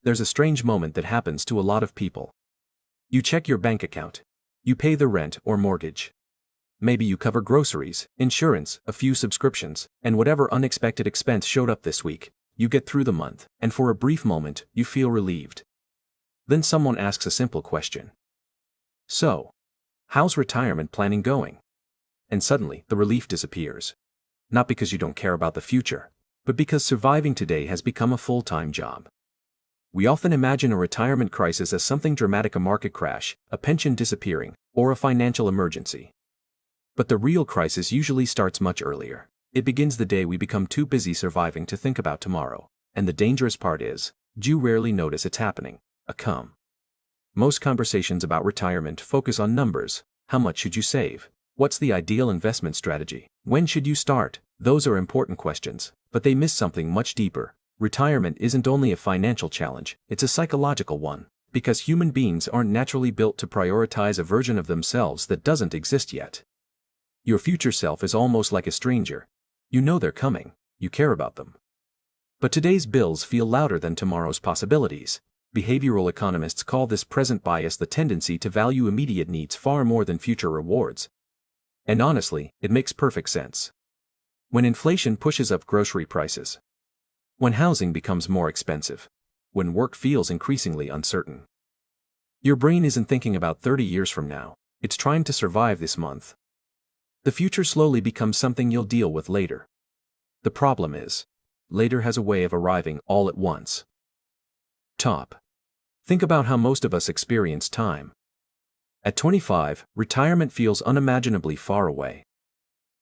there's a strange moment that happens to a lot of people. You check your bank account. You pay the rent or mortgage. Maybe you cover groceries, insurance, a few subscriptions, and whatever unexpected expense showed up this week. You get through the month, and for a brief moment, you feel relieved. Then someone asks a simple question. So, how's retirement planning going? And suddenly, the relief disappears. Not because you don't care about the future, but because surviving today has become a full-time job. We often imagine a retirement crisis as something dramatic: a market crash, a pension disappearing, or a financial emergency. But the real crisis usually starts much earlier. It begins the day we become too busy surviving to think about tomorrow. And the dangerous part is, you rarely notice it's happening. Most conversations about retirement focus on numbers. How much should you save? What's the ideal investment strategy? When should you start? Those are important questions, but they miss something much deeper. Retirement isn't only a financial challenge, it's a psychological one. Because human beings aren't naturally built to prioritize a version of themselves that doesn't exist yet. Your future self is almost like a stranger. You know they're coming, you care about them. But today's bills feel louder than tomorrow's possibilities. Behavioral economists call this present bias, the tendency to value immediate needs far more than future rewards. And honestly, it makes perfect sense. When inflation pushes up grocery prices, when housing becomes more expensive, when work feels increasingly uncertain, your brain isn't thinking about 30 years from now, it's trying to survive this month. The future slowly becomes something you'll deal with later. The problem is, later has a way of arriving all at once. Think about how most of us experience time. At 25, retirement feels unimaginably far away.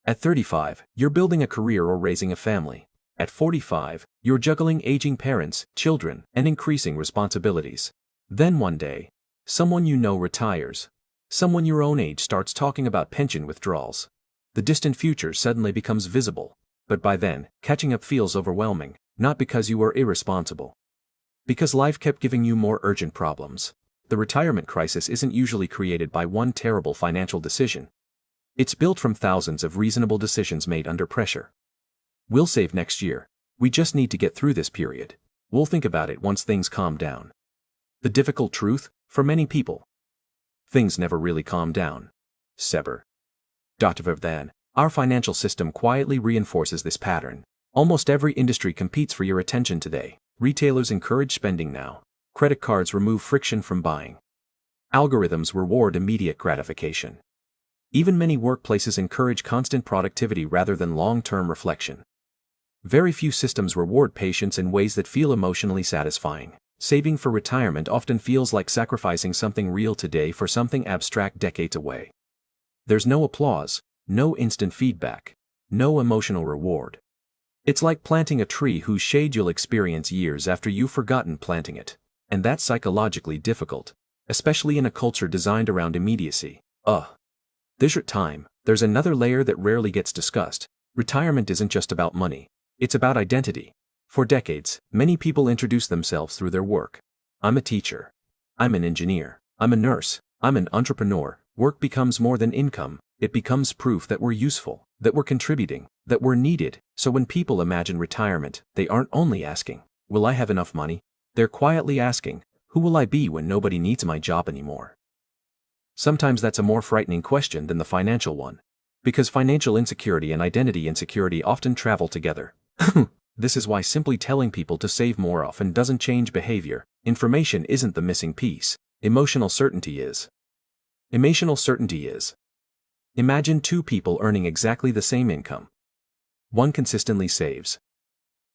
At 35, you're building a career or raising a family. At 45, you're juggling aging parents, children, and increasing responsibilities. Then one day, someone you know retires. Someone your own age starts talking about pension withdrawals. The distant future suddenly becomes visible, but by then, catching up feels overwhelming, not because you were irresponsible. Because life kept giving you more urgent problems. The retirement crisis isn't usually created by one terrible financial decision. It's built from thousands of reasonable decisions made under pressure. We'll save next year. We just need to get through this period. We'll think about it once things calm down. The difficult truth, for many people, things never really calm down. Our financial system quietly reinforces this pattern. Almost every industry competes for your attention today. Retailers encourage spending now. Credit cards remove friction from buying. Algorithms reward immediate gratification. Even many workplaces encourage constant productivity rather than long-term reflection. Very few systems reward patience in ways that feel emotionally satisfying. Saving for retirement often feels like sacrificing something real today for something abstract decades away. There's no applause, no instant feedback, no emotional reward. It's like planting a tree whose shade you'll experience years after you've forgotten planting it. And that's psychologically difficult, especially in a culture designed around immediacy. There's another layer that rarely gets discussed. Retirement isn't just about money. It's about identity. For decades, many people introduce themselves through their work. I'm a teacher. I'm an engineer. I'm a nurse. I'm an entrepreneur. Work becomes more than income. It becomes proof that we're useful, that we're contributing, that we're needed. So when people imagine retirement, they aren't only asking, will I have enough money? They're quietly asking, who will I be when nobody needs my job anymore? Sometimes that's a more frightening question than the financial one. Because financial insecurity and identity insecurity often travel together. This is why simply telling people to save more often doesn't change behavior. Information isn't the missing piece. Emotional certainty is. Imagine two people earning exactly the same income. One consistently saves.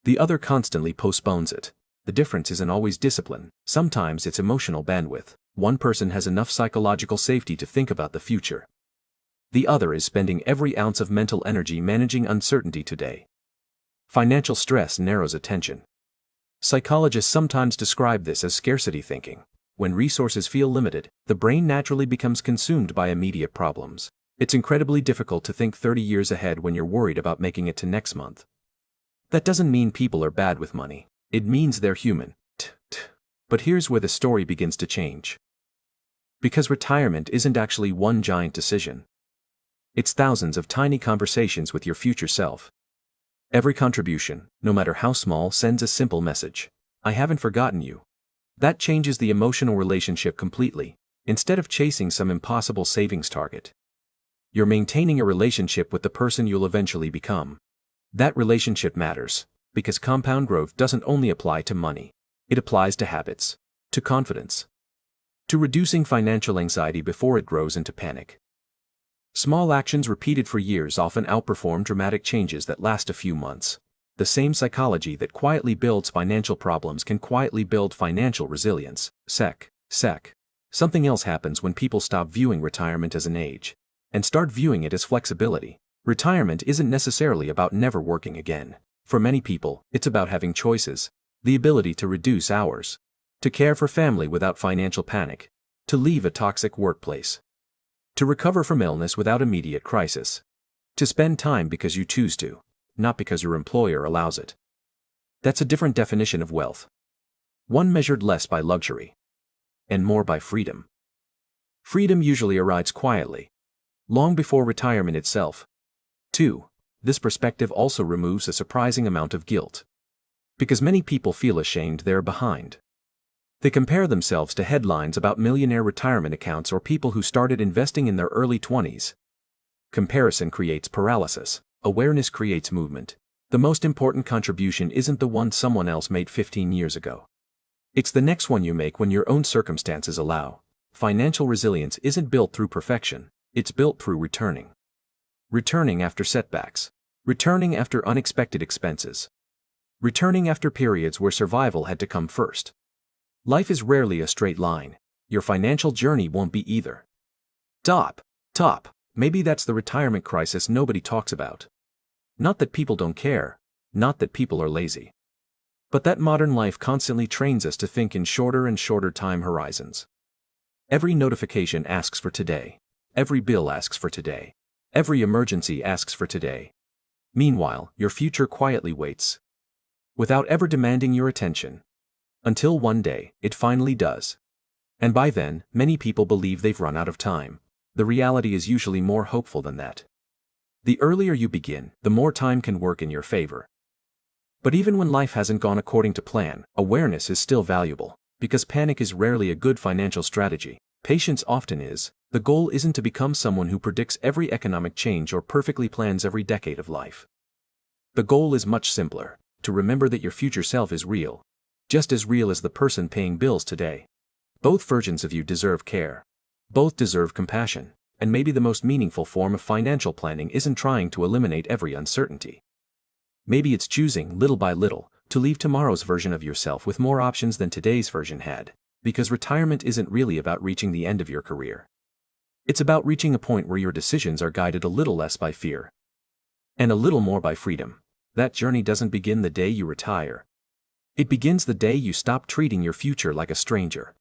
The other constantly postpones it. The difference isn't always discipline. Sometimes it's emotional bandwidth. One person has enough psychological safety to think about the future. The other is spending every ounce of mental energy managing uncertainty today. Financial stress narrows attention. Psychologists sometimes describe this as scarcity thinking. When resources feel limited, the brain naturally becomes consumed by immediate problems. It's incredibly difficult to think 30 years ahead when you're worried about making it to next month. That doesn't mean people are bad with money. It means they're human. But here's where the story begins to change. Because retirement isn't actually one giant decision. It's thousands of tiny conversations with your future self. Every contribution, no matter how small, sends a simple message. I haven't forgotten you. That changes the emotional relationship completely. Instead of chasing some impossible savings target, you're maintaining a relationship with the person you'll eventually become. That relationship matters, because compound growth doesn't only apply to money. It applies to habits, to confidence, to reducing financial anxiety before it grows into panic. Small actions repeated for years often outperform dramatic changes that last a few months. The same psychology that quietly builds financial problems can quietly build financial resilience. Sec. Something else happens when people stop viewing retirement as an age and start viewing it as flexibility. Retirement isn't necessarily about never working again. For many people, it's about having choices, the ability to reduce hours, to care for family without financial panic, to leave a toxic workplace, to recover from illness without immediate crisis, to spend time because you choose to, not because your employer allows it. That's a different definition of wealth. One measured less by luxury and more by freedom. Freedom usually arrives quietly, long before retirement itself. 2. This perspective also removes a surprising amount of guilt. Because many people feel ashamed they're behind. They compare themselves to headlines about millionaire retirement accounts or people who started investing in their early 20s. Comparison creates paralysis. Awareness creates movement. The most important contribution isn't the one someone else made 15 years ago. It's the next one you make when your own circumstances allow. Financial resilience isn't built through perfection, it's built through returning. Returning after setbacks. Returning after unexpected expenses. Returning after periods where survival had to come first. Life is rarely a straight line. Your financial journey won't be either. Top. Maybe that's the retirement crisis nobody talks about. Not that people don't care, not that people are lazy, but that modern life constantly trains us to think in shorter and shorter time horizons. Every notification asks for today. Every bill asks for today. Every emergency asks for today. Meanwhile, your future quietly waits, without ever demanding your attention. Until one day, it finally does. And by then, many people believe they've run out of time. The reality is usually more hopeful than that. The earlier you begin, the more time can work in your favor. But even when life hasn't gone according to plan, awareness is still valuable, because panic is rarely a good financial strategy. Patience often is. The goal isn't to become someone who predicts every economic change or perfectly plans every decade of life. The goal is much simpler: to remember that your future self is real, just as real as the person paying bills today. Both versions of you deserve care. Both deserve compassion, and maybe the most meaningful form of financial planning isn't trying to eliminate every uncertainty. Maybe it's choosing, little by little, to leave tomorrow's version of yourself with more options than today's version had, because retirement isn't really about reaching the end of your career. It's about reaching a point where your decisions are guided a little less by fear and a little more by freedom. That journey doesn't begin the day you retire. It begins the day you stop treating your future like a stranger.